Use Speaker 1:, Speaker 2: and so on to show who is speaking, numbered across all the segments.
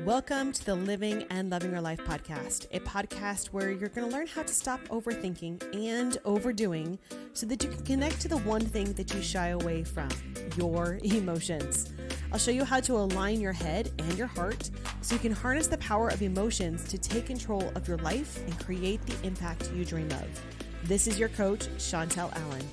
Speaker 1: Welcome to the Living and Loving Your Life podcast, a podcast where you're going to learn how to stop overthinking and overdoing so that you can connect to the one thing that you shy away from, your emotions. I'll show you how to align your head and your heart so you can harness the power of emotions to take control of your life and create the impact you dream of. This is your coach, Chantel Allen.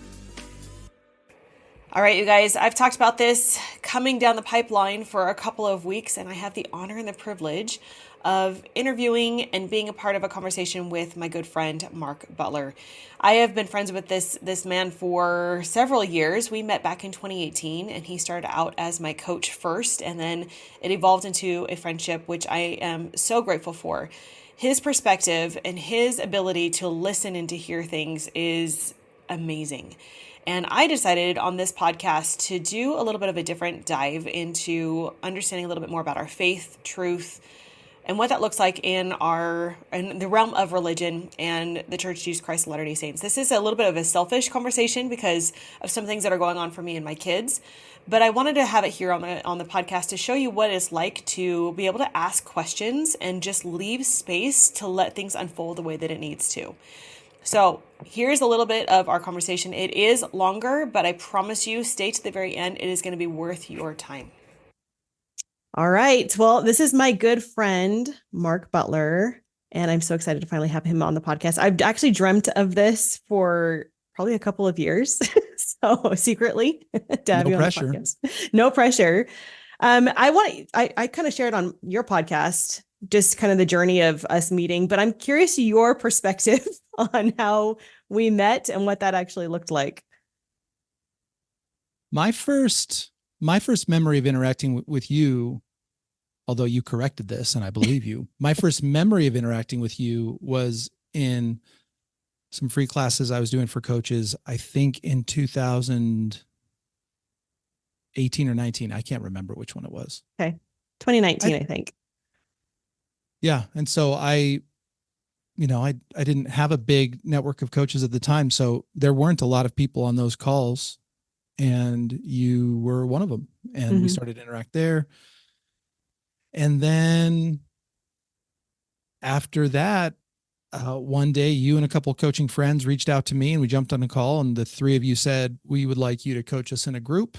Speaker 1: All right, you guys, I've talked about this coming down the pipeline for a couple of weeks, and I have the honor and the privilege of interviewing and being a part of a conversation with my good friend, Mark Butler. I have been friends with this man for several years. We met back in 2018, and he started out as my coach first, and then it evolved into a friendship, which I am so grateful for. His perspective and his ability to listen and to hear things is amazing. And I decided on this podcast to do a little bit of a different dive into understanding a little bit more about our faith, truth, and what that looks like in the realm of religion and the Church of Jesus Christ of Latter-day Saints. This is a little bit of a selfish conversation because of some things that are going on for me and my kids. But I wanted to have it here on the podcast to show you what it's like to be able to ask questions and just leave space to let things unfold the way that it needs to. So here's a little bit of our conversation. It is longer, but I promise you, stay to the very end. It is going to be worth your time. All right. Well, this is my good friend, Mark Butler, and I'm so excited to finally have him on the podcast. I've actually dreamt of this for probably a couple of years. So secretly, to have you on the podcast. No pressure. I kind of shared on your podcast just kind of the journey of us meeting, but I'm curious your perspective on how we met and what that actually looked like.
Speaker 2: My first memory of interacting with you, although you corrected this and I believe you, my first memory of interacting with you was in some free classes I was doing for coaches, I think in 2018 or 19. I can't remember which one it was.
Speaker 1: Okay. 2019, I think.
Speaker 2: Yeah. And so I didn't have a big network of coaches at the time. So there weren't a lot of people on those calls, and you were one of them. And we started to interact there. And then after that, one day you and a couple of coaching friends reached out to me and we jumped on a call, and the three of you said, we would like you to coach us in a group.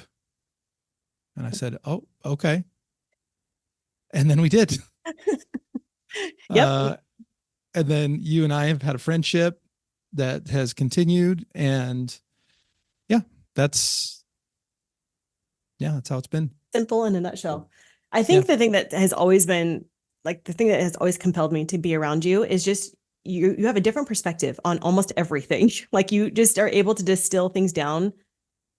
Speaker 2: And I said, oh, okay. And then we did.
Speaker 1: Yep.
Speaker 2: And then you and I have had a friendship that has continued, and that's how it's been.
Speaker 1: Simple in a nutshell. I think the thing that has always been the thing that has always compelled me to be around you is just you have a different perspective on almost everything. Like you just are able to distill things down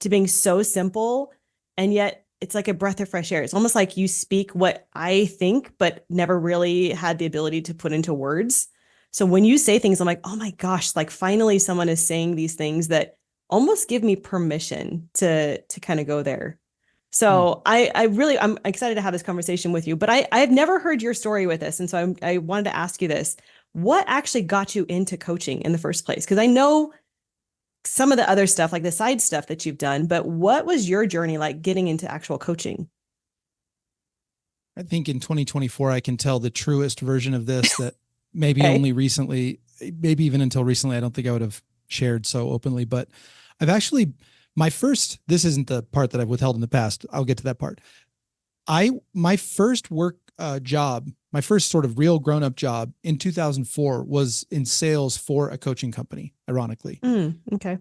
Speaker 1: to being so simple, and yet it's like a breath of fresh air. It's almost like you speak what I think, but never really had the ability to put into words. So when you say things, I'm like, oh my gosh, like finally someone is saying these things that almost give me permission to kind of go there. So I'm excited to have this conversation with you, but I've never heard your story with this. And so I wanted to ask you this. What actually got you into coaching in the first place? Because I know some of the other stuff, like the side stuff that you've done, but what was your journey like getting into actual coaching?
Speaker 2: I think in 2024, I can tell the truest version of this that maybe only recently, maybe even until recently, I don't think I would have shared so openly, but I've actually, this isn't the part that I've withheld in the past. I'll get to that part. My first work job, my first sort of real grown-up job in 2004 was in sales for a coaching company, ironically.
Speaker 1: Okay.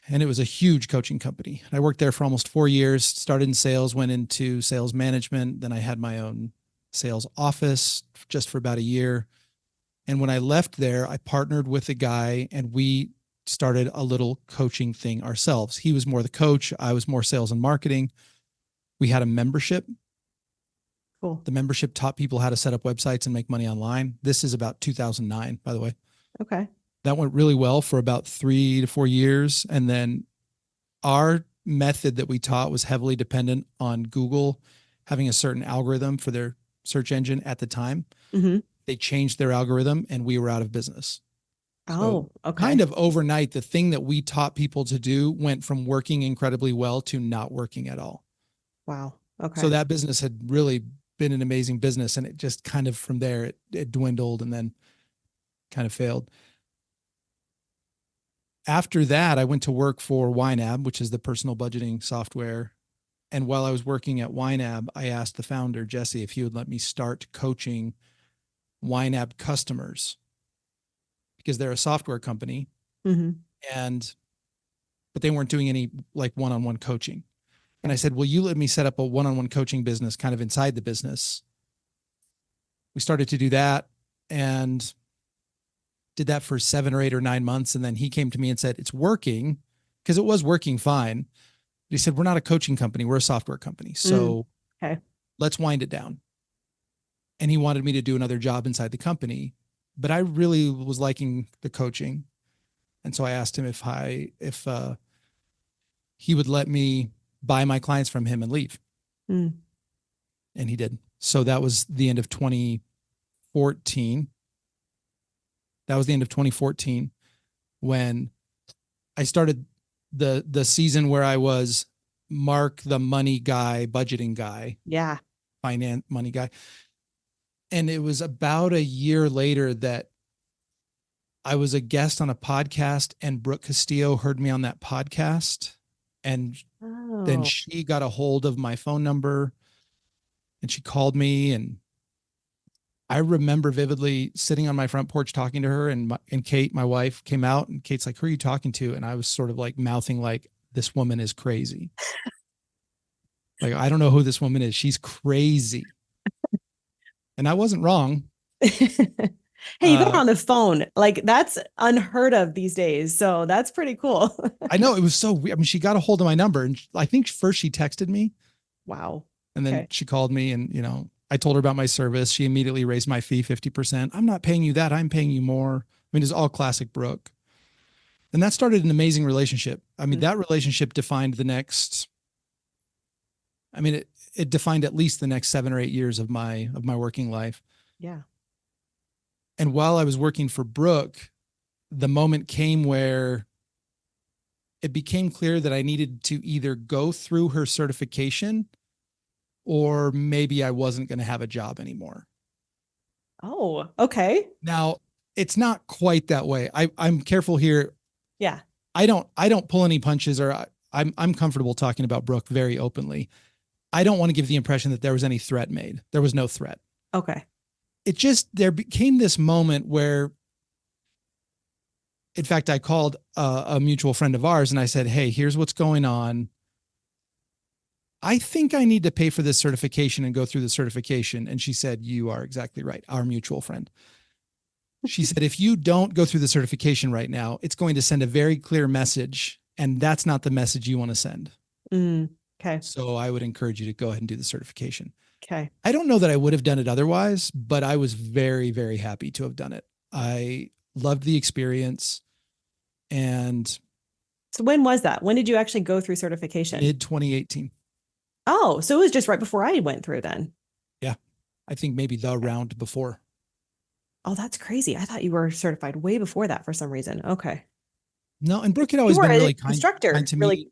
Speaker 2: And it was a huge coaching company. I worked there for almost 4 years, started in sales, went into sales management. Then I had my own sales office just for about a year. And when I left there, I partnered with a guy and we started a little coaching thing ourselves. He was more the coach. I was more sales and marketing. We had a membership.
Speaker 1: Cool.
Speaker 2: The membership taught people how to set up websites and make money online. This is about 2009, by the way.
Speaker 1: Okay.
Speaker 2: That went really well for about 3 to 4 years. And then our method that we taught was heavily dependent on Google having a certain algorithm for their search engine at the time. They changed their algorithm and we were out of business.
Speaker 1: Oh, okay.
Speaker 2: Kind of overnight, the thing that we taught people to do went from working incredibly well to not working at all.
Speaker 1: Wow. Okay.
Speaker 2: So that business had really been an amazing business. And it just kind of from there, it dwindled and then kind of failed. After that, I went to work for YNAB, which is the personal budgeting software. And while I was working at YNAB, I asked the founder, Jesse, if he would let me start coaching YNAB customers because they're a software company.
Speaker 1: Mm-hmm.
Speaker 2: But they weren't doing any like one-on-one coaching. And I said, will you let me set up a one-on-one coaching business kind of inside the business? We started to do that and did that for 7 or 8 or 9 months. And then he came to me and said, it's working, because it was working fine. But he said, we're not a coaching company. We're a software company. So let's wind it down. And he wanted me to do another job inside the company, but I really was liking the coaching. And so I asked him if he would let me buy my clients from him and leave. And he did. So that was the end of 2014. That was the end of 2014 when I started the season where I was Mark, the money guy, budgeting guy.
Speaker 1: Yeah.
Speaker 2: Finance money guy. And it was about a year later that I was a guest on a podcast and Brooke Castillo heard me on that podcast. And then she got a hold of my phone number and she called me. And I remember vividly sitting on my front porch talking to her, and Kate, my wife, came out, and Kate's like, who are you talking to? And I was sort of like mouthing like, this woman is crazy. Like, I don't know who this woman is. She's crazy. And I wasn't wrong.
Speaker 1: Hey, you got her on the phone. Like, that's unheard of these days. So that's pretty cool.
Speaker 2: I know, it was so weird. I mean, she got a hold of my number, and I think first she texted me.
Speaker 1: Wow.
Speaker 2: And then she called me, and, you know, I told her about my service. She immediately raised my fee 50%. I'm not paying you that. I'm paying you more. I mean, it's all classic Brooke. And that started an amazing relationship. I mean, that relationship defined the next, I mean, it defined at least the next 7 or 8 years of my working life.
Speaker 1: Yeah.
Speaker 2: And while I was working for Brooke, the moment came where it became clear that I needed to either go through her certification or maybe I wasn't going to have a job anymore.
Speaker 1: Oh, okay.
Speaker 2: Now, it's not quite that way. I'm careful here.
Speaker 1: Yeah.
Speaker 2: I don't pull any punches, or I'm comfortable talking about Brooke very openly. I don't want to give the impression that there was any threat made. There was no threat.
Speaker 1: Okay.
Speaker 2: There became this moment where, in fact, I called a mutual friend of ours and I said, hey, here's what's going on. I think I need to pay for this certification and go through the certification. And she said, you are exactly right. Our mutual friend. She said, if you don't go through the certification right now, it's going to send a very clear message. And that's not the message you want to send.
Speaker 1: Okay.
Speaker 2: So I would encourage you to go ahead and do the certification.
Speaker 1: Okay.
Speaker 2: I don't know that I would have done it otherwise, but I was very, very happy to have done it. I loved the experience. And
Speaker 1: so when was that? When did you actually go through certification?
Speaker 2: Mid 2018.
Speaker 1: Oh, so it was just right before I went through then.
Speaker 2: Yeah. I think maybe the round before.
Speaker 1: Oh, that's crazy. I thought you were certified way before that for some reason. Okay.
Speaker 2: No, and Brooke had always been really kind to me.
Speaker 1: Really.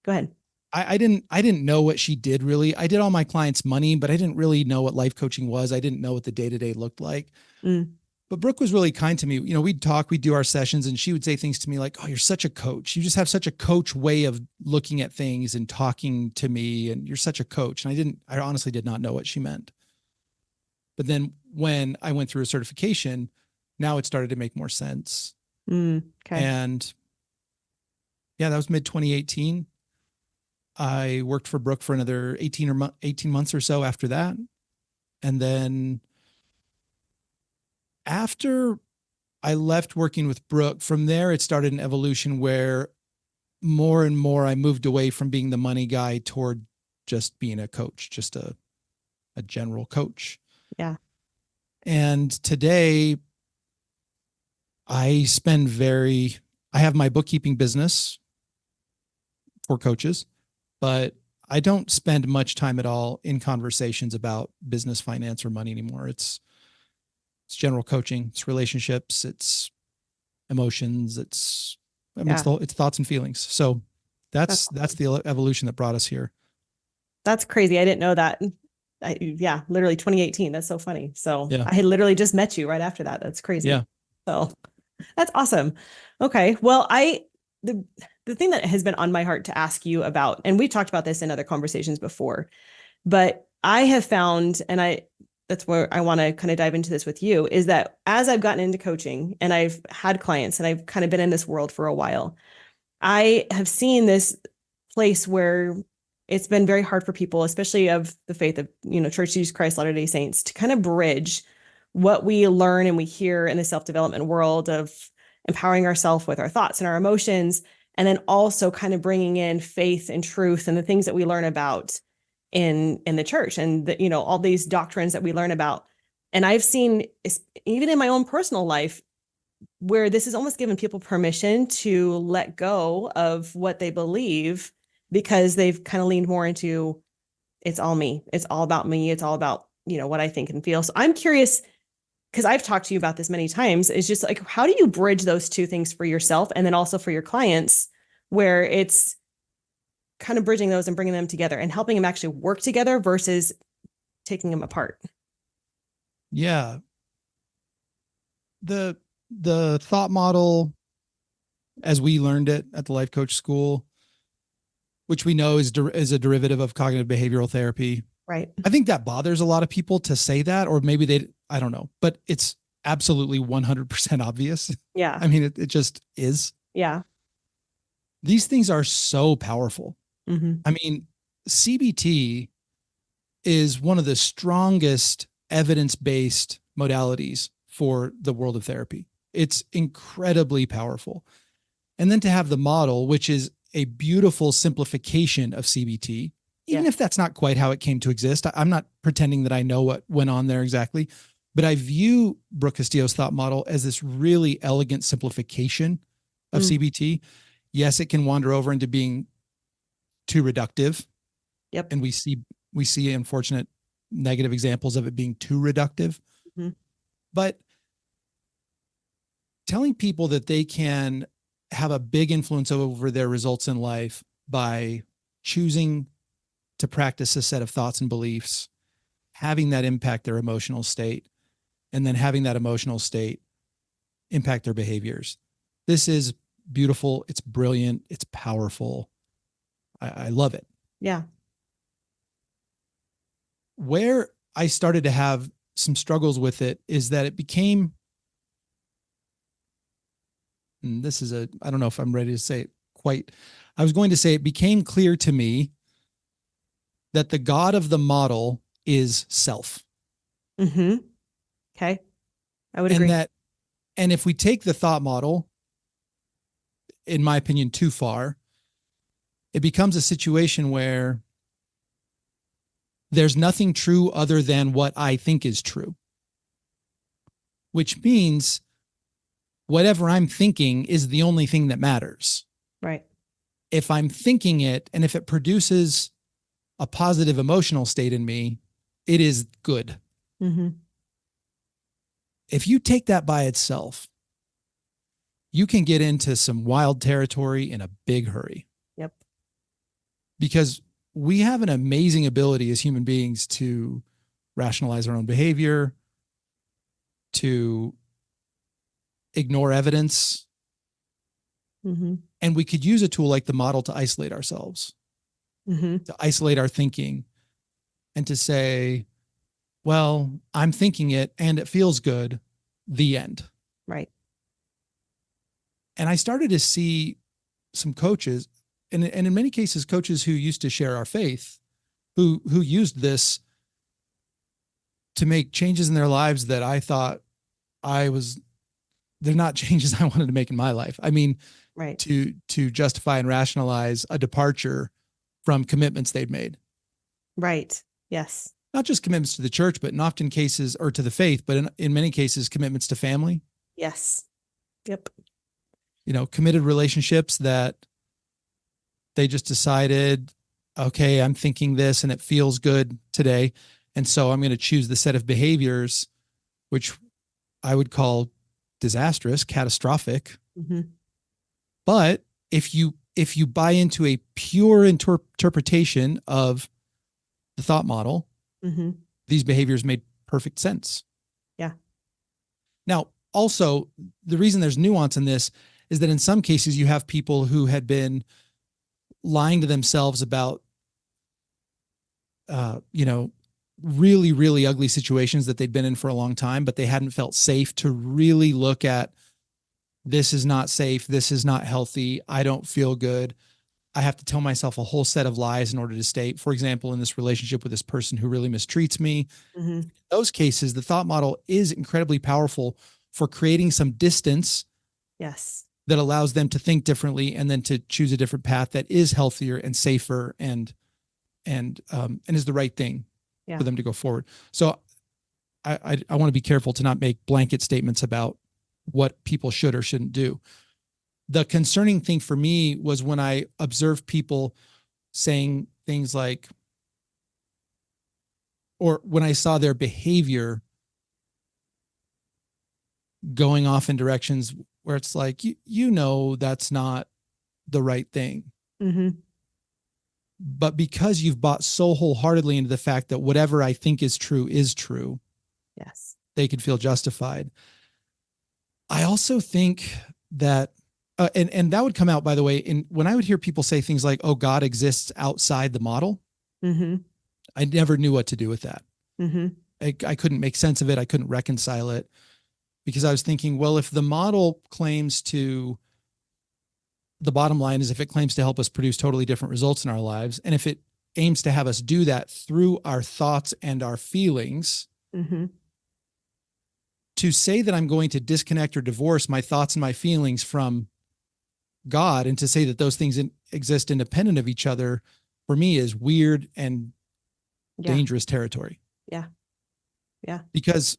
Speaker 1: Go ahead.
Speaker 2: I didn't know what she did really. I did all my clients' money, but I didn't really know what life coaching was. I didn't know what the day-to-day looked like. But Brooke was really kind to me. You know, we'd talk, we'd do our sessions, and she would say things to me like, oh, you're such a coach. You just have such a coach way of looking at things and talking to me. And you're such a coach. And I honestly did not know what she meant. But then when I went through a certification, now it started to make more sense.
Speaker 1: Okay.
Speaker 2: And yeah, that was mid 2018. I worked for Brooke for another 18 months or so after that. And then after I left working with Brooke, from there, it started an evolution where more and more I moved away from being the money guy toward just being a coach, just a general coach.
Speaker 1: Yeah.
Speaker 2: And today I have my bookkeeping business for coaches, but I don't spend much time at all in conversations about business, finance, or money anymore. It's general coaching, it's relationships, it's emotions, it's thoughts and feelings. So that's the evolution that brought us here.
Speaker 1: That's crazy. I didn't know that. Yeah, literally 2018. That's so funny. So
Speaker 2: Yeah.
Speaker 1: I had literally just met you right after that. That's crazy.
Speaker 2: Yeah.
Speaker 1: So that's awesome. Okay. Well, the the thing that has been on my heart to ask you about, and we've talked about this in other conversations before, but I have found, and that's where I want to kind of dive into this with you, is that as I've gotten into coaching and I've had clients and I've kind of been in this world for a while, I have seen this place where it's been very hard for people, especially of the faith of, Church of Jesus Christ, Latter-day Saints, to kind of bridge what we learn and we hear in the self-development world of empowering ourselves with our thoughts and our emotions, and then also kind of bringing in faith and truth and the things that we learn about in the church and all these doctrines that we learn about. And I've seen, even in my own personal life, where this has almost given people permission to let go of what they believe because they've kind of leaned more into, it's all me. It's all about me. It's all about, what I think and feel. So I'm curious, because I've talked to you about this many times, it's just like, how do you bridge those two things for yourself and then also for your clients, where it's kind of bridging those and bringing them together and helping them actually work together versus taking them apart?
Speaker 2: Yeah. The thought model, as we learned it at the life coach school, which we know is a derivative of cognitive behavioral therapy.
Speaker 1: Right.
Speaker 2: I think that bothers a lot of people to say that, or maybe I don't know, but it's absolutely 100% obvious.
Speaker 1: Yeah.
Speaker 2: I mean, it just is.
Speaker 1: Yeah.
Speaker 2: These things are so powerful.
Speaker 1: Mm-hmm.
Speaker 2: I mean, CBT is one of the strongest evidence-based modalities for the world of therapy. It's incredibly powerful. And then to have the model, which is a beautiful simplification of CBT, even if that's not quite how it came to exist. I'm not pretending that I know what went on there exactly, but I view Brooke Castillo's thought model as this really elegant simplification of CBT. Yes, it can wander over into being too reductive.
Speaker 1: Yep.
Speaker 2: And we see unfortunate negative examples of it being too reductive. Mm-hmm. But telling people that they can have a big influence over their results in life by choosing to practice a set of thoughts and beliefs, having that impact their emotional state, and then having that emotional state impact their behaviors. This is beautiful. It's brilliant. It's powerful. I love it.
Speaker 1: Yeah.
Speaker 2: Where I started to have some struggles with it is that it became, and this is I don't know if I'm ready to say it quite. I was going to say it became clear to me that the God of the model is self.
Speaker 1: Mm-hmm. Okay. I would agree.
Speaker 2: And if we take the thought model, in my opinion, too far, it becomes a situation where there's nothing true other than what I think is true, which means whatever I'm thinking is the only thing that matters.
Speaker 1: Right.
Speaker 2: If I'm thinking it and if it produces a positive emotional state in me, it is good. Mm-hmm. If you take that by itself, you can get into some wild territory in a big hurry.
Speaker 1: Yep.
Speaker 2: Because we have an amazing ability as human beings to rationalize our own behavior, to ignore evidence. Mm-hmm. And we could use a tool like the model to isolate ourselves, to isolate our thinking, and to say, well, I'm thinking it and it feels good, the end.
Speaker 1: Right.
Speaker 2: And I started to see some coaches, and in many cases, coaches who used to share our faith, who used this to make changes in their lives that I thought they're not changes I wanted to make in my life. I mean, right. to justify and rationalize a departure from commitments they'd made. Right. Yes. Not just commitments to the church, but in often cases, or to the faith, but in many cases, commitments to family.
Speaker 1: Yes. Yep.
Speaker 2: Committed relationships that they just decided, okay, I'm thinking this and it feels good today. And so I'm going to choose the set of behaviors, which I would call disastrous, catastrophic. Mm-hmm. But if you buy into a pure interpretation of the thought model,
Speaker 1: Mm-hmm.
Speaker 2: These behaviors made perfect sense.
Speaker 1: Yeah.
Speaker 2: Now, also, the reason there's nuance in this is that in some cases you have people who had been lying to themselves about, really, really ugly situations that they'd been in for a long time, but they hadn't felt safe to really look at, this is not safe. This is not healthy. I don't feel good. I have to tell myself a whole set of lies in order to stay, for example, in this relationship with this person who really mistreats me.
Speaker 1: Mm-hmm.
Speaker 2: In those cases, the thought model is incredibly powerful for creating some distance.
Speaker 1: Yes.
Speaker 2: That allows them to think differently and then to choose a different path that is healthier and safer and is the right thing for them to go forward. So I want to be careful to not make blanket statements about what people should or shouldn't do. The concerning thing for me was when I observed people saying things like, or when I saw their behavior going off in directions where it's like, that's not the right thing.
Speaker 1: Mm-hmm.
Speaker 2: But because you've bought so wholeheartedly into the fact that whatever I think is true,
Speaker 1: yes,
Speaker 2: they could feel justified. I also think that, and that would come out, by the way, when I would hear people say things like, oh, God exists outside the model.
Speaker 1: Mm-hmm.
Speaker 2: I never knew what to do with that.
Speaker 1: Mm-hmm.
Speaker 2: I couldn't make sense of it. I couldn't reconcile it because I was thinking, well, if the model claims to, the bottom line is if it claims to help us produce totally different results in our lives, and if it aims to have us do that through our thoughts and our feelings,
Speaker 1: mm-hmm.
Speaker 2: to say that I'm going to disconnect or divorce my thoughts and my feelings from God and to say that those things exist independent of each other, for me is weird and dangerous territory.
Speaker 1: Yeah. Yeah.
Speaker 2: Because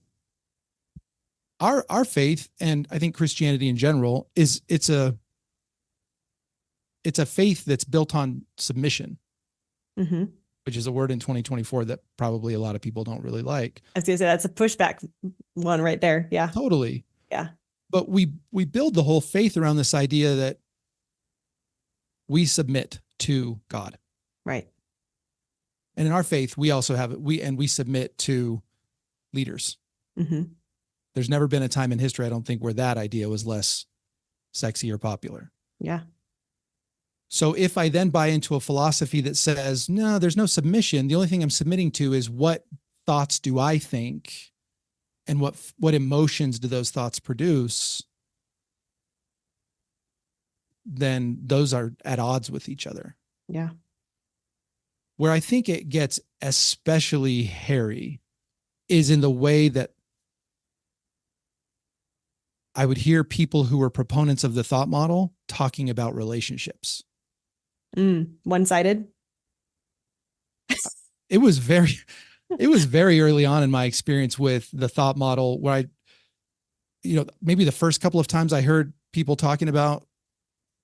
Speaker 2: our faith, and I think Christianity in general, it's a faith that's built on submission,
Speaker 1: mm-hmm.
Speaker 2: which is a word in 2024 that probably a lot of people don't really like.
Speaker 1: I was going to say that's a pushback one right there. Yeah.
Speaker 2: Totally.
Speaker 1: Yeah.
Speaker 2: But we build the whole faith around this idea that we submit to God.
Speaker 1: Right.
Speaker 2: And in our faith, we also have it. We submit to leaders.
Speaker 1: Mm-hmm.
Speaker 2: There's never been a time in history, I don't think, where that idea was less sexy or popular.
Speaker 1: Yeah.
Speaker 2: So if I then buy into a philosophy that says, no, there's no submission, the only thing I'm submitting to is what thoughts do I think and what emotions do those thoughts produce, then those are at odds with each other.
Speaker 1: Yeah.
Speaker 2: Where I think it gets especially hairy is in the way that I would hear people who were proponents of the thought model talking about relationships.
Speaker 1: One-sided.
Speaker 2: It was very early on in my experience with the thought model where maybe the first couple of times I heard people talking about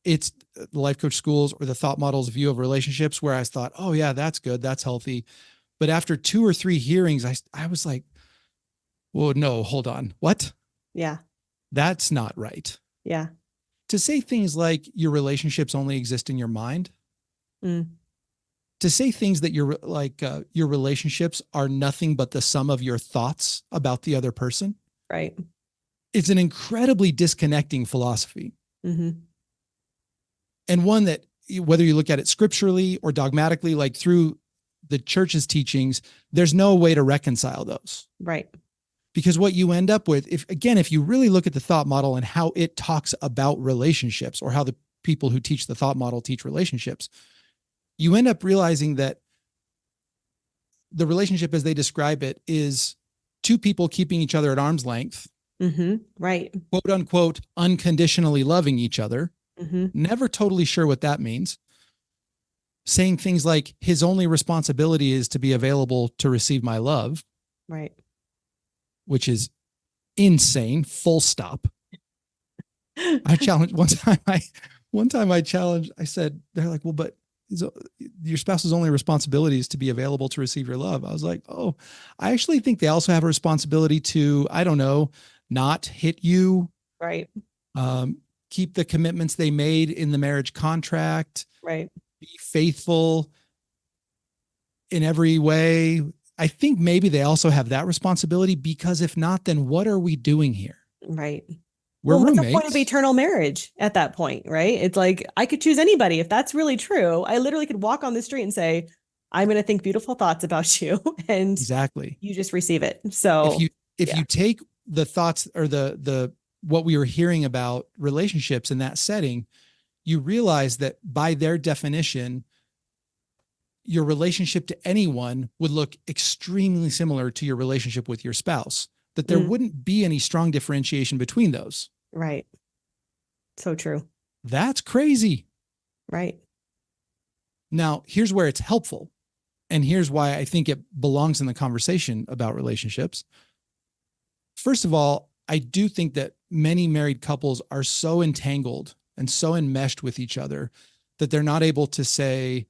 Speaker 2: it's the life coach schools or the thought model's view of relationships, where I thought, oh yeah, that's good. That's healthy. But after 2 or 3 hearings, I was like, well, no, hold on. What?
Speaker 1: Yeah.
Speaker 2: That's not right.
Speaker 1: Yeah.
Speaker 2: To say things like your relationships only exist in your mind, to say things that your relationships are nothing but the sum of your thoughts about the other person.
Speaker 1: Right.
Speaker 2: It's an incredibly disconnecting philosophy.
Speaker 1: Mm-hmm.
Speaker 2: And one that, whether you look at it scripturally or dogmatically, like through the church's teachings, there's no way to reconcile those.
Speaker 1: Right.
Speaker 2: Because what you end up with, if you really look at the thought model and how it talks about relationships, or how the people who teach the thought model teach relationships, you end up realizing that the relationship as they describe it is 2 people keeping each other at arm's length,
Speaker 1: right,
Speaker 2: quote unquote, unconditionally loving each other. Never totally sure what that means. Saying things like, his only responsibility is to be available to receive my love.
Speaker 1: Right.
Speaker 2: Which is insane, full stop. I challenged one time I challenged, I said, they're like, well, but your spouse's only responsibility is to be available to receive your love. I was like, oh, I actually think they also have a responsibility to, I don't know, not hit you.
Speaker 1: Right.
Speaker 2: Keep the commitments they made in the marriage contract.
Speaker 1: Right.
Speaker 2: Be faithful in every way. I think maybe they also have that responsibility, because if not, then what are we doing here?
Speaker 1: Right.
Speaker 2: We're
Speaker 1: Well, what's the point of
Speaker 2: roommates.
Speaker 1: eternal marriage at that point, right? It's like I could choose anybody. If that's really true, I literally could walk on the street and say, I'm going to think beautiful thoughts about you, and
Speaker 2: Exactly.
Speaker 1: you just receive it.
Speaker 2: If
Speaker 1: So,
Speaker 2: if
Speaker 1: yeah.
Speaker 2: you take the thoughts, or the what we were hearing about relationships in that setting, you realize that by their definition, your relationship to anyone would look extremely similar to your relationship with your spouse, that there
Speaker 1: Mm,
Speaker 2: wouldn't be any strong differentiation between those.
Speaker 1: right. So true.
Speaker 2: That's crazy.
Speaker 1: Right.
Speaker 2: Now, here's where it's helpful. And here's why I think it belongs in the conversation about relationships. First of all, I do think that many married couples are so entangled and so enmeshed with each other that they're not able to say,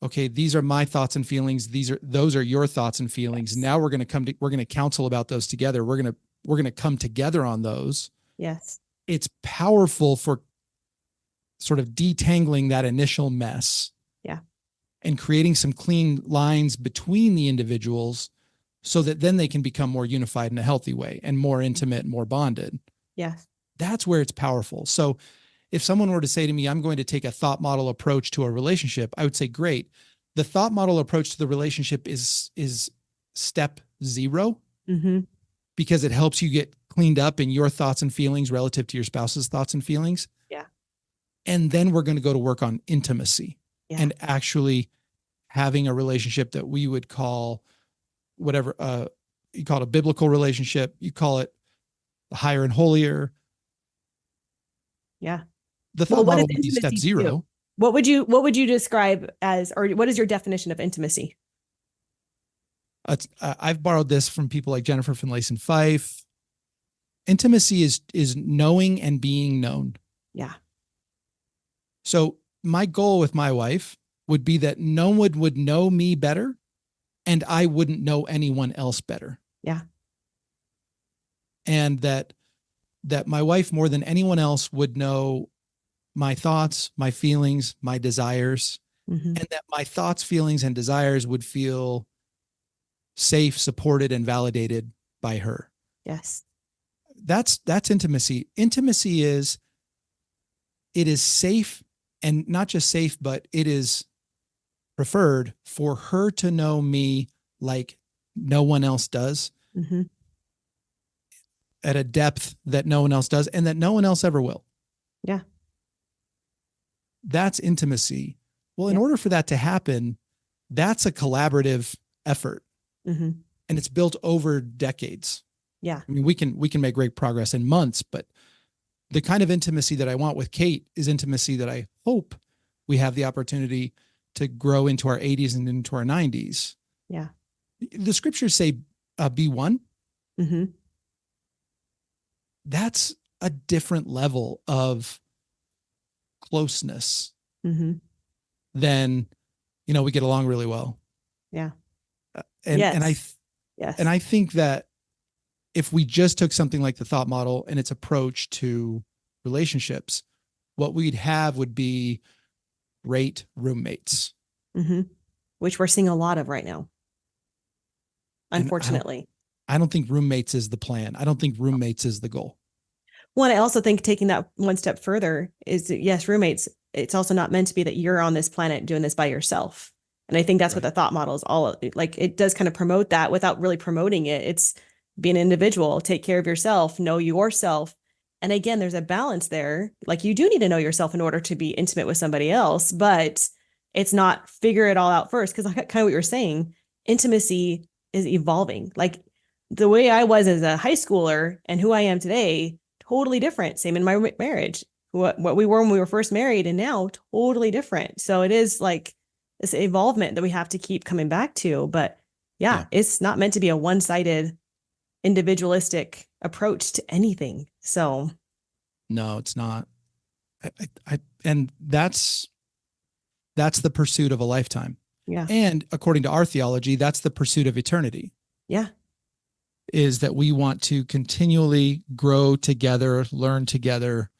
Speaker 2: okay, these are my thoughts and feelings. Those are your thoughts and feelings.
Speaker 1: Yes.
Speaker 2: Now we're going to counsel about those together. We're going to come together on those.
Speaker 1: Yes.
Speaker 2: It's powerful for sort of detangling that initial mess
Speaker 1: Yeah.
Speaker 2: and creating some clean lines between the individuals, so that then they can become more unified in a healthy way and more intimate, more bonded.
Speaker 1: Yes.
Speaker 2: That's where it's powerful. So if someone were to say to me, I'm going to take a thought model approach to a relationship, I would say, great. The thought model approach to the relationship is step 0,
Speaker 1: Mm-hmm.
Speaker 2: because it helps you get cleaned up in your thoughts and feelings relative to your spouse's thoughts and feelings.
Speaker 1: Yeah.
Speaker 2: And then we're going to go to work on intimacy,
Speaker 1: Yeah.
Speaker 2: and actually having a relationship that we would call whatever, you call it a biblical relationship, you call it higher and holier.
Speaker 1: Yeah.
Speaker 2: The
Speaker 1: Well,
Speaker 2: thought
Speaker 1: what is
Speaker 2: model would be step
Speaker 1: intimacy to you?
Speaker 2: 0.
Speaker 1: What would you describe as, or what is your definition of intimacy?
Speaker 2: I've borrowed this from people like Jennifer Finlayson Fife. Intimacy is knowing and being known.
Speaker 1: Yeah.
Speaker 2: So my goal with my wife would be that no one would know me better, and I wouldn't know anyone else better.
Speaker 1: Yeah.
Speaker 2: And that my wife, more than anyone else, would know my thoughts, my feelings, my desires,
Speaker 1: Mm-hmm.
Speaker 2: and that my thoughts, feelings, and desires would feel safe, supported, and validated by her.
Speaker 1: Yes.
Speaker 2: That's intimacy. Intimacy is, it is safe, and not just safe, but it is preferred for her to know me like no one else does,
Speaker 1: Mm-hmm.
Speaker 2: at a depth that no one else does, and that no one else ever will.
Speaker 1: Yeah.
Speaker 2: That's intimacy. Well, in
Speaker 1: Yeah.
Speaker 2: order for that to happen, that's a collaborative effort,
Speaker 1: Mm-hmm.
Speaker 2: and it's built over decades.
Speaker 1: Yeah.
Speaker 2: I mean, we can make great progress in months, but the kind of intimacy that I want with Kate is intimacy that I hope we have the opportunity to grow into our 80s and into our 90s.
Speaker 1: Yeah.
Speaker 2: The scriptures say, be one.
Speaker 1: Mm-hmm.
Speaker 2: That's a different level of closeness
Speaker 1: Mm-hmm.
Speaker 2: than, we get along really well.
Speaker 1: Yeah.
Speaker 2: And
Speaker 1: Yes.
Speaker 2: and
Speaker 1: Yes.
Speaker 2: I think that if we just took something like the thought model and its approach to relationships, what we'd have would be great roommates.
Speaker 1: Mm-hmm. Which we're seeing a lot of right now,
Speaker 2: And
Speaker 1: unfortunately.
Speaker 2: I don't think roommates is the plan. I don't think roommates is the goal.
Speaker 1: Well, I also think taking that one step further is that, yes, roommates, it's also not meant to be that you're on this planet doing this by yourself. And I think that's what
Speaker 2: Right.
Speaker 1: the thought model is all like. It does kind of promote that without really promoting it. It's be an individual, take care of yourself, know yourself. And again, there's a balance there. Like you do need to know yourself in order to be intimate with somebody else, but it's not figure it all out first. Because kind of what you're saying, intimacy is evolving. Like the way I was as a high schooler and who I am today, totally different. Same in my marriage. What we were when we were first married and now totally different. So it is like this evolvement that we have to keep coming back to. But yeah,
Speaker 2: Yeah.
Speaker 1: it's not meant to be a one-sided individualistic approach to anything. So
Speaker 2: No, it's not. And that's the pursuit of a lifetime.
Speaker 1: yeah,
Speaker 2: And according to our theology, that's the pursuit of eternity,
Speaker 1: yeah,
Speaker 2: is that we want to continually grow together, learn together,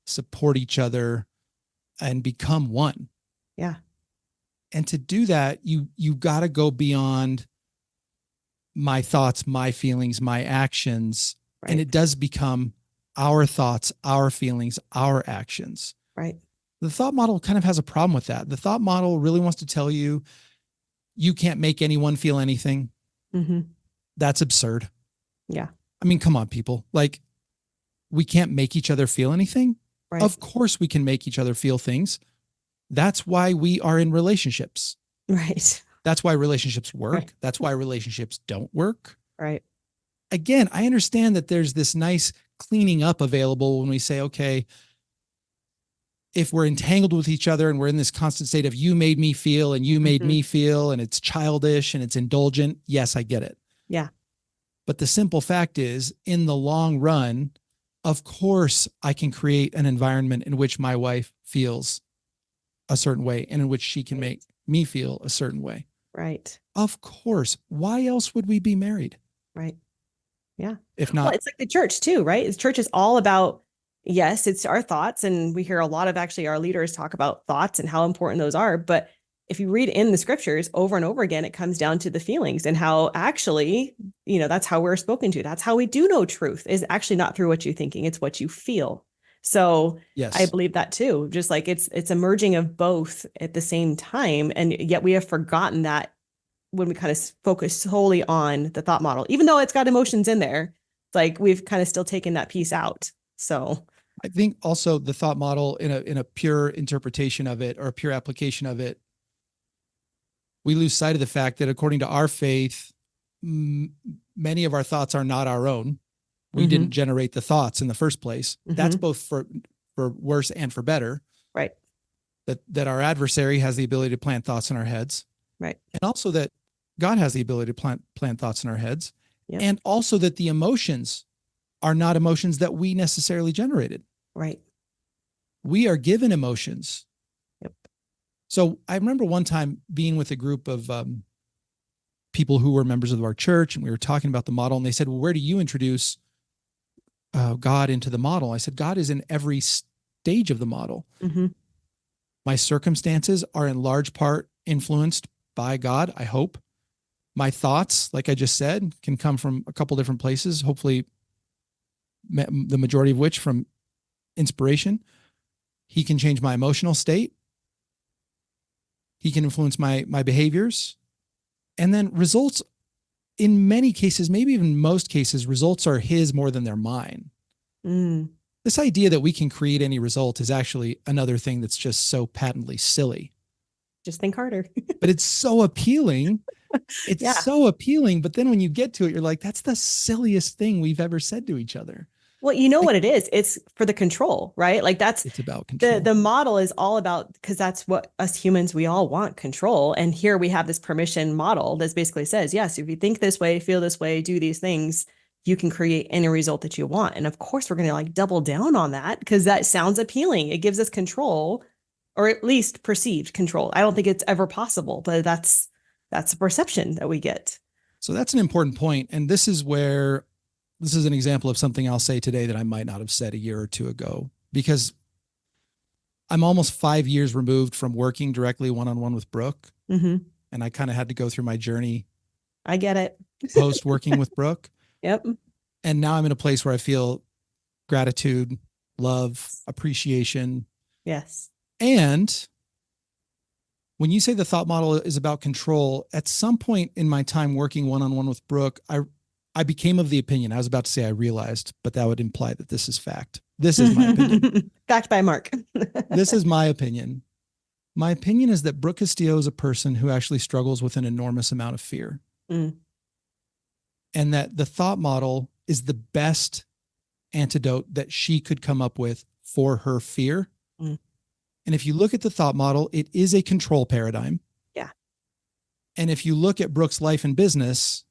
Speaker 2: support each other, and become one.
Speaker 1: yeah,
Speaker 2: And to do that, you got to go beyond my thoughts, my feelings, my actions, and
Speaker 1: Right.
Speaker 2: it does become our thoughts, our feelings, our actions.
Speaker 1: Right.
Speaker 2: The thought model kind of has a problem with that. The thought model really wants to tell you you can't make anyone feel anything.
Speaker 1: Mm-hmm.
Speaker 2: That's absurd.
Speaker 1: Yeah.
Speaker 2: I mean, come on, people. Like, we can't make each other feel anything.
Speaker 1: Right.
Speaker 2: Of course, we can make each other feel things. That's why we are in relationships.
Speaker 1: Right.
Speaker 2: That's why relationships
Speaker 1: Right.
Speaker 2: work. That's why relationships don't work.
Speaker 1: Right.
Speaker 2: Again, I understand that there's this nice cleaning up available when we say, okay, if we're entangled with each other and we're in this constant state of you made me feel and you made
Speaker 1: Mm-hmm.
Speaker 2: me feel and it's childish and it's indulgent. Yes, I get it.
Speaker 1: Yeah.
Speaker 2: But the simple fact is, in the long run, of course, I can create an environment in which my wife feels a certain way and in which she can make me feel a certain way.
Speaker 1: Right.
Speaker 2: Of course. Why else would we be married?
Speaker 1: Right. Yeah.
Speaker 2: If
Speaker 1: Well,
Speaker 2: not,
Speaker 1: it's like the church too, right? The church is all about, yes, it's our thoughts. And we hear a lot of actually our leaders talk about thoughts and how important those are. But if you read in the scriptures over and over again, it comes down to the feelings and how actually, that's how we're spoken to. That's how we do know truth is actually not through what you're thinking, it's what you feel. So I
Speaker 2: yes.
Speaker 1: believe that too. Just like it's a merging of both at the same time. And yet we have forgotten that when we kind of focus solely on the thought model, even though it's got emotions in there, it's like we've kind of still taken that piece out. So
Speaker 2: I think also the thought model in a pure interpretation of it or a pure application of it, we lose sight of the fact that according to our faith, many of our thoughts are not our own. We didn't generate the thoughts in the first place. That's both for worse and for better.
Speaker 1: Right.
Speaker 2: That our adversary has the ability to plant thoughts in our heads.
Speaker 1: Right.
Speaker 2: And also that God has the ability to plant thoughts in our heads.
Speaker 1: Yep.
Speaker 2: And also that the emotions are not emotions that we necessarily generated.
Speaker 1: Right.
Speaker 2: We are given emotions.
Speaker 1: Yep.
Speaker 2: So I remember one time being with a group of people who were members of our church, and we were talking about the model, and they said, well, where do you introduce God into the model? I said, God is in every stage of the model.
Speaker 1: Mm-hmm.
Speaker 2: My circumstances are in large part influenced by God, I hope. My thoughts, like I just said, can come from a couple different places, hopefully the majority of which from inspiration. He can change my emotional state. He can influence my behaviors. And then results, in many cases, maybe even most cases, results are his more than they're mine. This idea that we can create any result is actually another thing that's just so patently silly.
Speaker 1: Just think harder.
Speaker 2: But it's so appealing. It's so appealing. But then when you get to it, you're like, that's the silliest thing we've ever said to each other.
Speaker 1: Well, you know what it is? It's for the control, right? Like
Speaker 2: it's about control.
Speaker 1: The model is all about, because that's what us humans, we all want control. And here we have this permission model that basically says, yes, if you think this way, feel this way, do these things, you can create any result that you want. And of course, we're going to like double down on that because that sounds appealing. It gives us control, or at least perceived control. I don't think it's ever possible, but that's a perception that we get.
Speaker 2: So that's an important point. And this is an example of something I'll say today that I might not have said a year or two ago, because I'm almost 5 years removed from working directly one-on-one with Brooke.
Speaker 1: Mm-hmm.
Speaker 2: And I kind of had to go through my journey.
Speaker 1: I get it.
Speaker 2: Post working with Brooke.
Speaker 1: Yep.
Speaker 2: And now I'm in a place where I feel gratitude, love, appreciation.
Speaker 1: Yes.
Speaker 2: And when you say the thought model is about control, at some point in my time working one-on-one with Brooke, I became of the opinion, I was about to say I realized, but that would imply that this is fact. This is my opinion.
Speaker 1: Fact by Mark.
Speaker 2: This is my opinion. My opinion is that Brooke Castillo is a person who actually struggles with an enormous amount of fear. And that the thought model is the best antidote that she could come up with for her fear. And if you look at the thought model, it is a control paradigm.
Speaker 1: Yeah.
Speaker 2: And if you look at Brooke's life and business,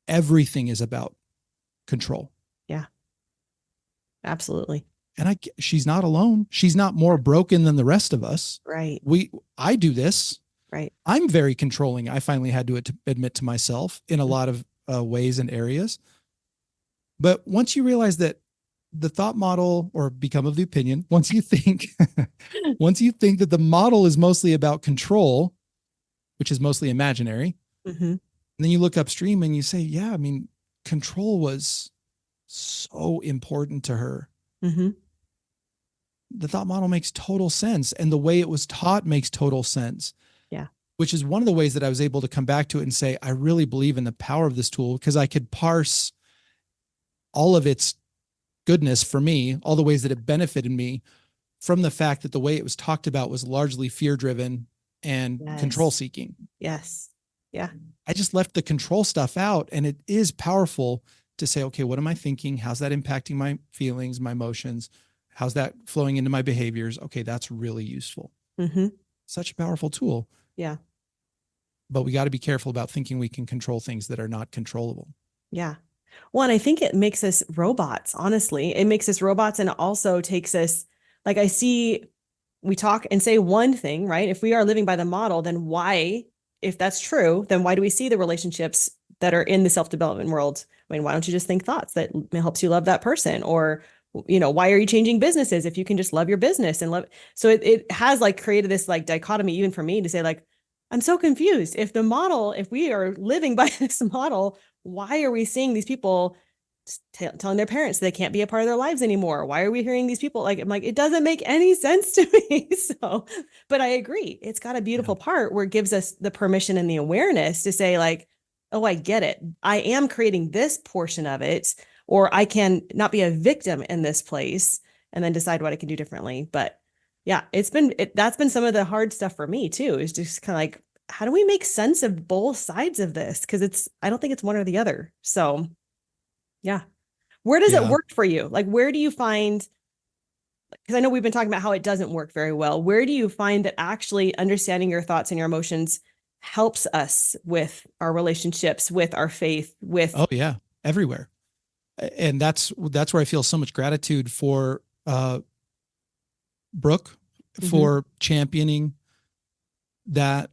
Speaker 2: everything is about control.
Speaker 1: Yeah. Absolutely.
Speaker 2: And she's not alone. She's not more broken than the rest of us.
Speaker 1: Right.
Speaker 2: I do this.
Speaker 1: Right.
Speaker 2: I'm very controlling. I finally had to admit to myself in a lot of ways and areas. But once you realize that the thought model, or become of the opinion, once you think that the model is mostly about control, which is mostly imaginary, And then you look upstream and you say, yeah, I mean, control was so important to her.
Speaker 1: Mm-hmm.
Speaker 2: The thought model makes total sense. And the way it was taught makes total sense,
Speaker 1: Yeah.
Speaker 2: which is one of the ways that I was able to come back to it and say, I really believe in the power of this tool, because I could parse all of its goodness for me, all the ways that it benefited me, from the fact that the way it was talked about was largely fear driven and control
Speaker 1: Yes.
Speaker 2: seeking.
Speaker 1: Yes. Yeah.
Speaker 2: I just left the control stuff out, and it is powerful to say, okay, what am I thinking? How's that impacting my feelings, my emotions? How's that flowing into my behaviors? Okay, that's really useful.
Speaker 1: Mm-hmm.
Speaker 2: Such a powerful tool.
Speaker 1: Yeah.
Speaker 2: But we got to be careful about thinking we can control things that are not controllable.
Speaker 1: Yeah. Well, and I think it makes us robots, honestly. It makes us robots, and it also takes us, like, I see we talk and say one thing, right? If we are living by the model, then why, if that's true, then why do we see the relationships that are in the self-development world? I mean, why don't you just think thoughts that helps you love that person? Or, why are you changing businesses if you can just love your business and love? So it has like created this like dichotomy, even for me, to say like, I'm so confused. If we are living by this model, why are we seeing these people telling their parents they can't be a part of their lives anymore? Why are we hearing these people? Like, I'm like, it doesn't make any sense to me. So, but I agree. It's got a
Speaker 2: Yeah.
Speaker 1: beautiful part where it gives us the permission and the awareness to say, like, oh, I get it. I am creating this portion of it, or I can not be a victim in this place and then decide what I can do differently. But yeah, that's been some of the hard stuff for me too, is just kind of like, how do we make sense of both sides of this? Because I don't think it's one or the other. So yeah. Where does it
Speaker 2: Yeah.
Speaker 1: work for you? Like, where do you find, because I know we've been talking about how it doesn't work very well. Where do you find that actually understanding your thoughts and your emotions helps us with our relationships, with our faith, with,
Speaker 2: Oh yeah. Everywhere. And that's where I feel so much gratitude for Brooke,
Speaker 1: Mhm.
Speaker 2: for championing that,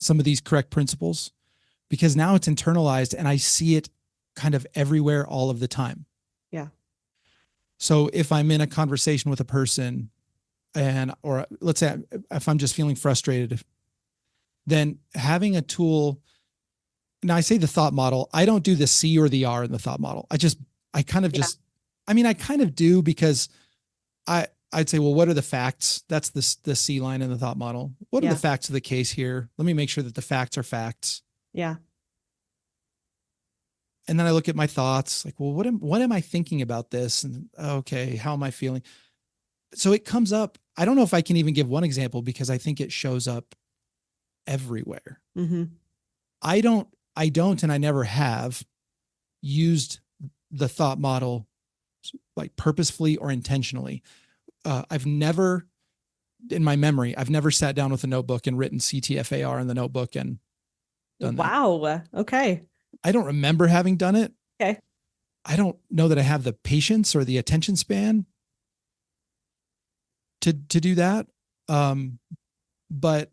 Speaker 2: some of these correct principles, because now it's internalized and I see it kind of everywhere all of the time.
Speaker 1: Yeah.
Speaker 2: So if I'm in a conversation with a person, or let's say if I'm just feeling frustrated, then having a tool. Now I say the thought model, I don't do the C or the R in the thought model. I kind of
Speaker 1: Yeah.
Speaker 2: just, I mean, I kind of do, because I'd say, well, what are the facts? That's the C line in the thought model. What are the
Speaker 1: Yeah.
Speaker 2: facts of the case here? Let me make sure that the facts are facts.
Speaker 1: Yeah.
Speaker 2: And then I look at my thoughts, like, well, what am I thinking about this? And okay, how am I feeling? So it comes up. I don't know if I can even give one example, because I think it shows up everywhere.
Speaker 1: Hmm.
Speaker 2: I don't, and I never have used the thought model like purposefully or intentionally. I've never, in my memory, I've never sat down with a notebook and written CTFAR in the notebook and done that.
Speaker 1: Wow. Okay.
Speaker 2: I don't remember having done it.
Speaker 1: Okay.
Speaker 2: I don't know that I have the patience or the attention span to do that. But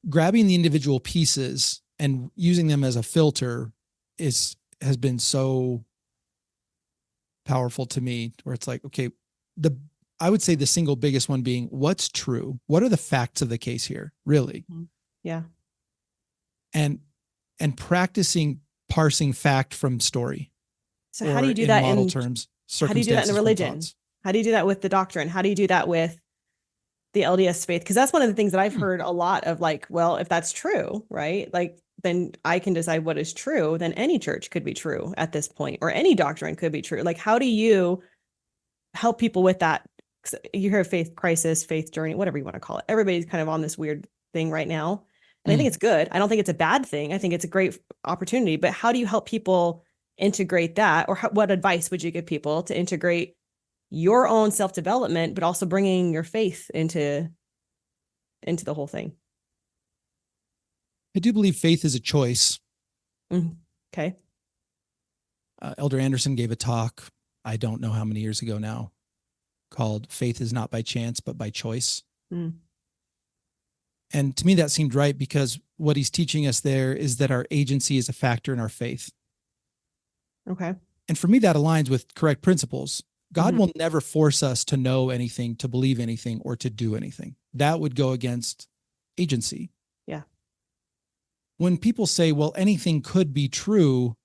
Speaker 2: grabbing the individual pieces and using them as a filter has been so powerful to me, where it's like, okay, the I would say the single biggest one being, what's true? What are the facts of the case here, really?
Speaker 1: Mhm. Yeah.
Speaker 2: And practicing parsing fact from story,
Speaker 1: So how do
Speaker 2: or
Speaker 1: you do
Speaker 2: in
Speaker 1: that
Speaker 2: model terms,
Speaker 1: how do you do that in
Speaker 2: circumstances from
Speaker 1: religion?
Speaker 2: thoughts.
Speaker 1: How do you do that with the doctrine? How do you do that with the LDS faith? Because that's one of the things that I've
Speaker 2: Hmm.
Speaker 1: heard a lot of, like, well, if that's true, right? Like, then I can decide what is true, then any church could be true at this point, or any doctrine could be true. Like, how do you help people with that? 'Cause you hear faith crisis, faith journey, whatever you want to call it. Everybody's kind of on this weird thing right now. And I think
Speaker 2: Mm.
Speaker 1: it's good. I don't think it's a bad thing. I think it's a great opportunity. But how do you help people integrate that? Or what advice would you give people to integrate your own self-development, but also bringing your faith into the whole thing?
Speaker 2: I do believe faith is a choice.
Speaker 1: Mhm. Okay.
Speaker 2: Elder Anderson gave a talk, I don't know how many years ago now, called Faith is Not by Chance, but by Choice.
Speaker 1: Mm.
Speaker 2: And to me, that seemed right, because what he's teaching us there is that our agency is a factor in our faith.
Speaker 1: Okay.
Speaker 2: And for me, that aligns with correct principles. God
Speaker 1: Hmm.
Speaker 2: will never force us to know anything, to believe anything, or to do anything. That would go against agency.
Speaker 1: Yeah.
Speaker 2: when people say, well, anything could be true,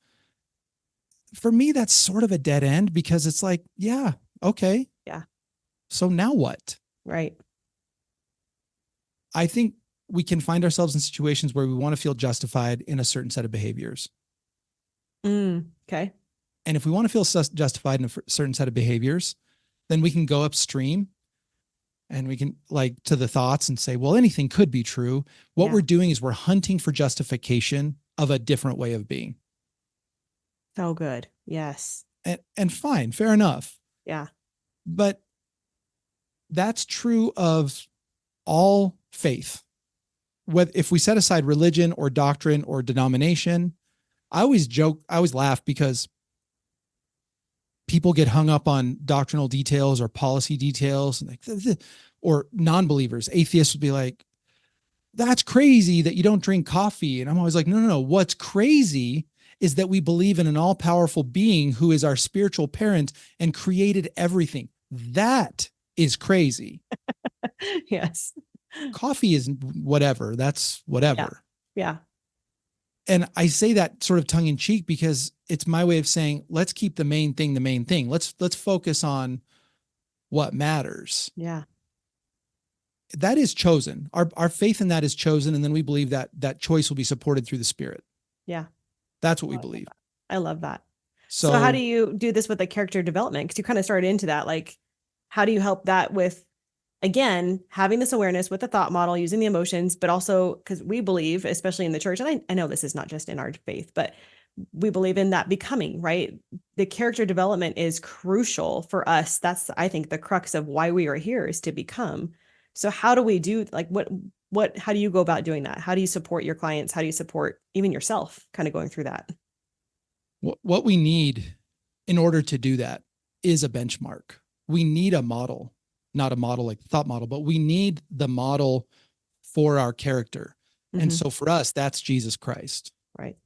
Speaker 2: for me, that's sort of a dead end, because it's like, yeah, okay.
Speaker 1: Yeah.
Speaker 2: So now what?
Speaker 1: Right.
Speaker 2: I think we can find ourselves in situations where we want to feel justified in a certain set of behaviors.
Speaker 1: Okay.
Speaker 2: And if we want to feel justified in a certain set of behaviors, then we can go upstream and we can, like, to the thoughts and say, well, anything could be true. What we're doing is we're hunting for justification of a different way of being.
Speaker 1: So good. Yes.
Speaker 2: And fine, fair enough.
Speaker 1: Yeah.
Speaker 2: But that's true of all faith. If we set aside religion or doctrine or denomination, I always laugh, because people get hung up on doctrinal details or policy details, or non-believers, atheists would be like, that's crazy that you don't drink coffee. And I'm always like, no. What's crazy is that we believe in an all-powerful being who is our spiritual parent and created everything. That is crazy.
Speaker 1: Yes.
Speaker 2: Coffee is whatever. That's whatever.
Speaker 1: Yeah.
Speaker 2: And I say that sort of tongue in cheek, because it's my way of saying, let's keep the main thing the main thing. Let's focus on what matters.
Speaker 1: Yeah.
Speaker 2: That is chosen. Our faith in that is chosen. And then we believe that that choice will be supported through the Spirit.
Speaker 1: Yeah.
Speaker 2: That's what we believe.
Speaker 1: I love that.
Speaker 2: So
Speaker 1: how do you do this with the character development? Because you kind of started into that. Like, how do you help that with, again, having this awareness with the thought model, using the emotions, but also because we believe, especially in the church, and I know this is not just in our faith, but we believe in that becoming, right? The character development is crucial for us. That's, I think, the crux of why we are here, is to become. So how do we do, like, how do you go about doing that? How do you support your clients? How do you support even yourself kind of going through that?
Speaker 2: What we need in order to do that is a benchmark. We need a model, not a model like the thought model, but we need the model for our character. Mm-hmm. And so for us, that's Jesus Christ.
Speaker 1: Right.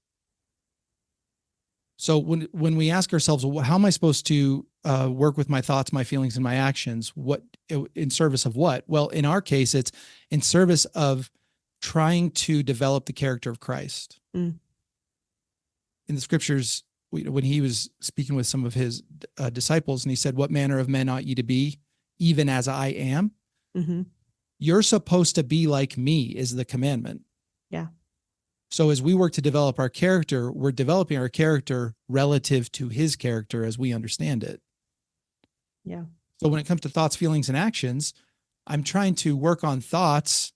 Speaker 2: So when we ask ourselves, well, how am I supposed to work with my thoughts, my feelings, and my actions? What, in service of what? Well, in our case, it's in service of trying to develop the character of Christ. In the scriptures, when he was speaking with some of his disciples, and he said, what manner of men ought ye to be, even as I am? Mm-hmm. You're supposed to be like me, is the commandment.
Speaker 1: Yeah.
Speaker 2: So as we work to develop our character, we're developing our character relative to his character as we understand it.
Speaker 1: Yeah.
Speaker 2: So when it comes to thoughts, feelings, and actions, I'm trying to work on thoughts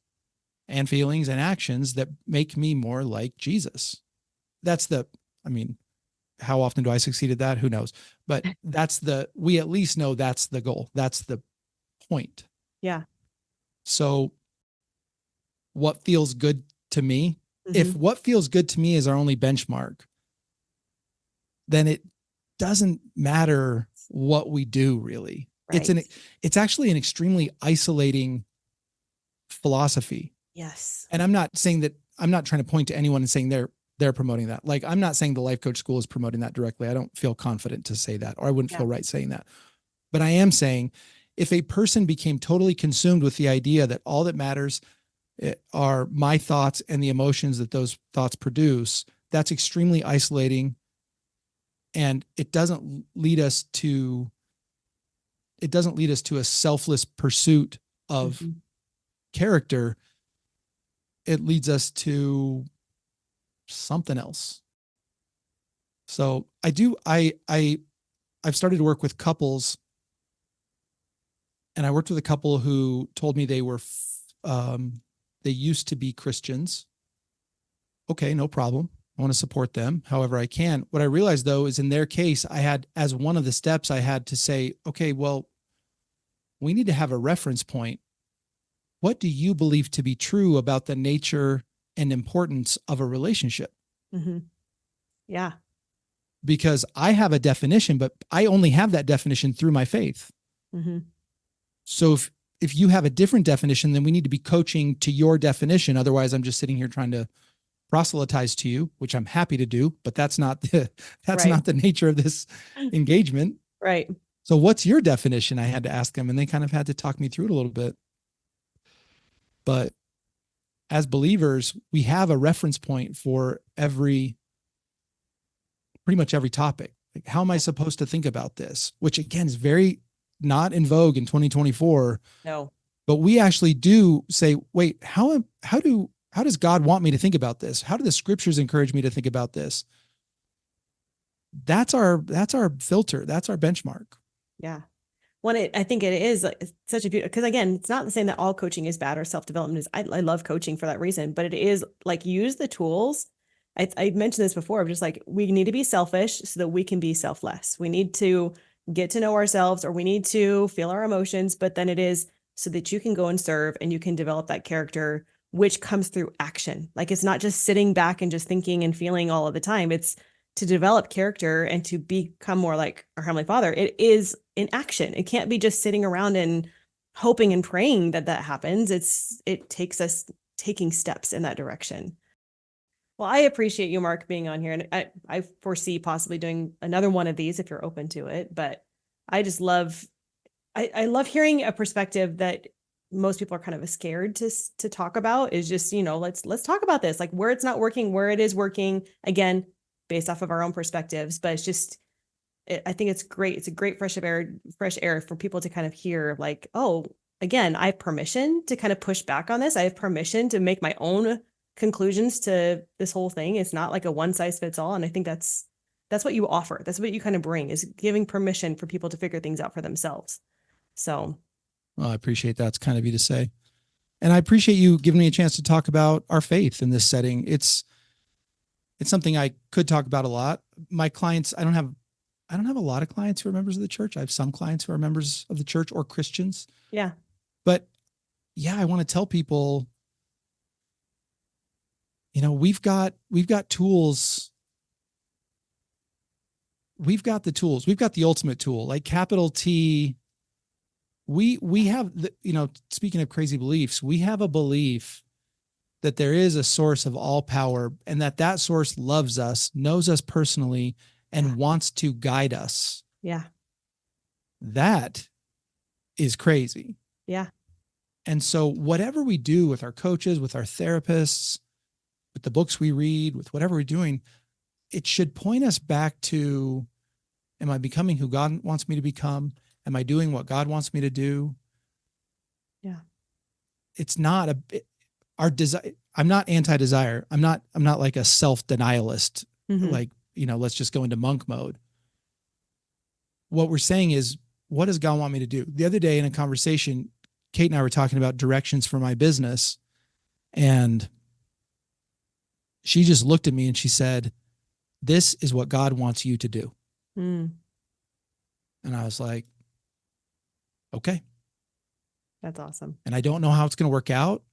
Speaker 2: and feelings and actions that make me more like Jesus. How often do I succeed at that? Who knows? But we at least know that's the goal. That's the point. Yeah. So what feels good to me? Mm-hmm. If what feels good to me is our only benchmark, then it doesn't matter what we do, really. Right. It's actually an extremely isolating philosophy. Yes. And I'm not trying to point to anyone and saying they're promoting that. Like, I'm not saying the life coach school is promoting that directly. I don't feel confident to say that, or I wouldn't feel right saying that. But I am saying, if a person became totally consumed with the idea that all that matters are my thoughts and the emotions that those thoughts produce, that's extremely isolating. And it doesn't lead us to a selfless pursuit of character. It leads us to something else. So I've started to work with couples, and I worked with a couple who told me they used to be Christians. Okay, no problem. I want to support them however I can. What I realized, though, is in their case, I had, as one of the steps, I had to say, okay, well, we need to have a reference point. What do you believe to be true about the nature and importance of a relationship? Mm-hmm. Yeah. Because I have a definition, but I only have that definition through my faith. Mm-hmm. So if you have a different definition, then we need to be coaching to your definition. Otherwise, I'm just sitting here trying to proselytize to you, which I'm happy to do, but that's not the nature of this engagement. Right. So what's your definition? I had to ask them, and they kind of had to talk me through it a little bit. But as believers, we have a reference point for pretty much every topic. Like, how am I supposed to think about this? Which again is very not in vogue in 2024.
Speaker 1: No.
Speaker 2: But we actually do say, wait, how does God want me to think about this? How do the scriptures encourage me to think about this? That's our filter. That's our benchmark.
Speaker 1: Yeah. I think it is like, such a beautiful, because again, it's not the same that all coaching is bad or self-development is. I love coaching for that reason, but it is like, use the tools. I mentioned this before, just like, we need to be selfish so that we can be selfless. We need to get to know ourselves, or we need to feel our emotions, but then it is so that you can go and serve and you can develop that character, which comes through action. Like, it's not just sitting back and just thinking and feeling all of the time. It's to develop character and to become more like our Heavenly Father. It is in action. It can't be just sitting around and hoping and praying that happens. It takes us taking steps in that direction. Well, I appreciate you, Mark, being on here. And I foresee possibly doing another one of these if you're open to it. But I just love, I love hearing a perspective that most people are kind of scared to talk about, is just, let's talk about this, like where it's not working, where it is working, again, based off of our own perspectives. But it's just, I think it's great. It's a great fresh air for people to kind of hear, like, oh, again, I have permission to kind of push back on this. I have permission to make my own conclusions to this whole thing. It's not like a one size fits all. And I think that's what you offer. That's what you kind of bring, is giving permission for people to figure things out for themselves. So.
Speaker 2: Well, I appreciate that. It's kind of you to say. And I appreciate you giving me a chance to talk about our faith in this setting. It's something I could talk about a lot. My clients, I don't have a lot of clients who are members of the church. I have some clients who are members of the church or Christians.
Speaker 1: Yeah.
Speaker 2: But yeah, I want to tell people, we've got tools. We've got the tools. We've got the ultimate tool, like capital T. We have speaking of crazy beliefs, we have a belief that there is a source of all power, and that source loves us, knows us personally, and wants to guide us.
Speaker 1: Yeah.
Speaker 2: That is crazy.
Speaker 1: Yeah.
Speaker 2: And so whatever we do with our coaches, with our therapists, with the books we read, with whatever we're doing, it should point us back to, am I becoming who God wants me to become? Am I doing what God wants me to do?
Speaker 1: Yeah.
Speaker 2: It's not our desire. I'm not anti-desire. I'm not like a self-denialist. Mm-hmm. Like, let's just go into monk mode. What we're saying is, what does God want me to do? The other day in a conversation, Kate and I were talking about directions for my business, and she just looked at me and she said, "This is what God wants you to do." Mm. And I was like, okay.
Speaker 1: That's awesome.
Speaker 2: And I don't know how it's going to work out.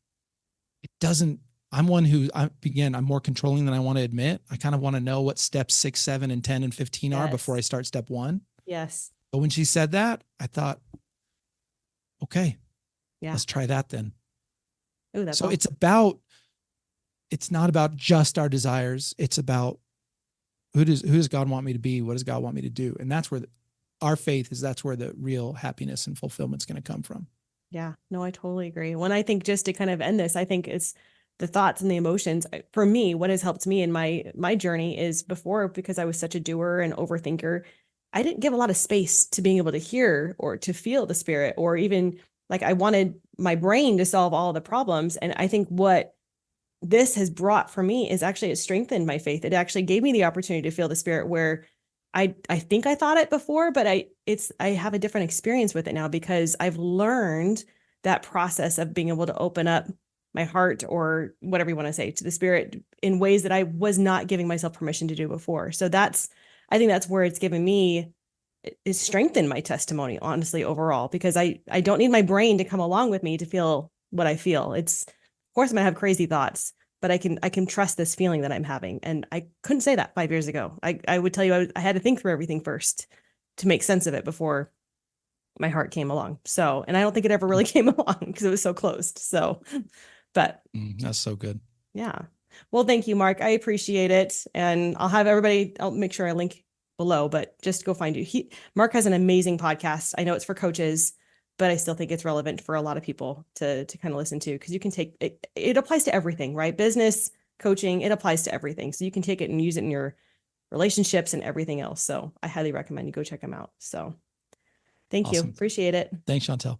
Speaker 2: It doesn't, I'm more controlling than I want to admit. I kind of want to know what steps 6, 7, and 10 and 15 are before I start step 1.
Speaker 1: Yes.
Speaker 2: But when she said that, I thought, okay, let's try that then.
Speaker 1: Ooh, that's
Speaker 2: so
Speaker 1: awesome.
Speaker 2: It's not about just our desires. It's about who does God want me to be? What does God want me to do? And that's where our faith is. That's where the real happiness and fulfillment is going to come from.
Speaker 1: Yeah, no, I totally agree. When I think, just to kind of end this, I think it's the thoughts and the emotions. For me, what has helped me in my journey is, before, because I was such a doer and overthinker, I didn't give a lot of space to being able to hear or to feel the Spirit, or even like, I wanted my brain to solve all the problems. And I think what this has brought for me is actually, it strengthened my faith. It actually gave me the opportunity to feel the Spirit, where I think I thought it before, but I have a different experience with it now, because I've learned that process of being able to open up my heart, or whatever you want to say, to the Spirit in ways that I was not giving myself permission to do before. So I think that's where it's given me, it's strengthened my testimony, honestly, overall, because I don't need my brain to come along with me to feel what I feel. Of course I'm going to have crazy thoughts, but I can trust this feeling that I'm having. And I couldn't say that 5 years ago. I would tell you, I had to think through everything first to make sense of it before my heart came along. So, and I don't think it ever really came along because it was so closed. So, but
Speaker 2: that's so good.
Speaker 1: Yeah. Well, thank you, Mark. I appreciate it. And I'll make sure I link below, but just go find you. Mark has an amazing podcast. I know it's for coaches, but I still think it's relevant for a lot of people to kind of listen to, because you can take it, it applies to everything, right? Business, coaching, it applies to everything. So you can take it and use it in your relationships and everything else. So I highly recommend you go check them out. So thank you.
Speaker 2: Awesome.
Speaker 1: Appreciate it.
Speaker 2: Thanks, Chantel.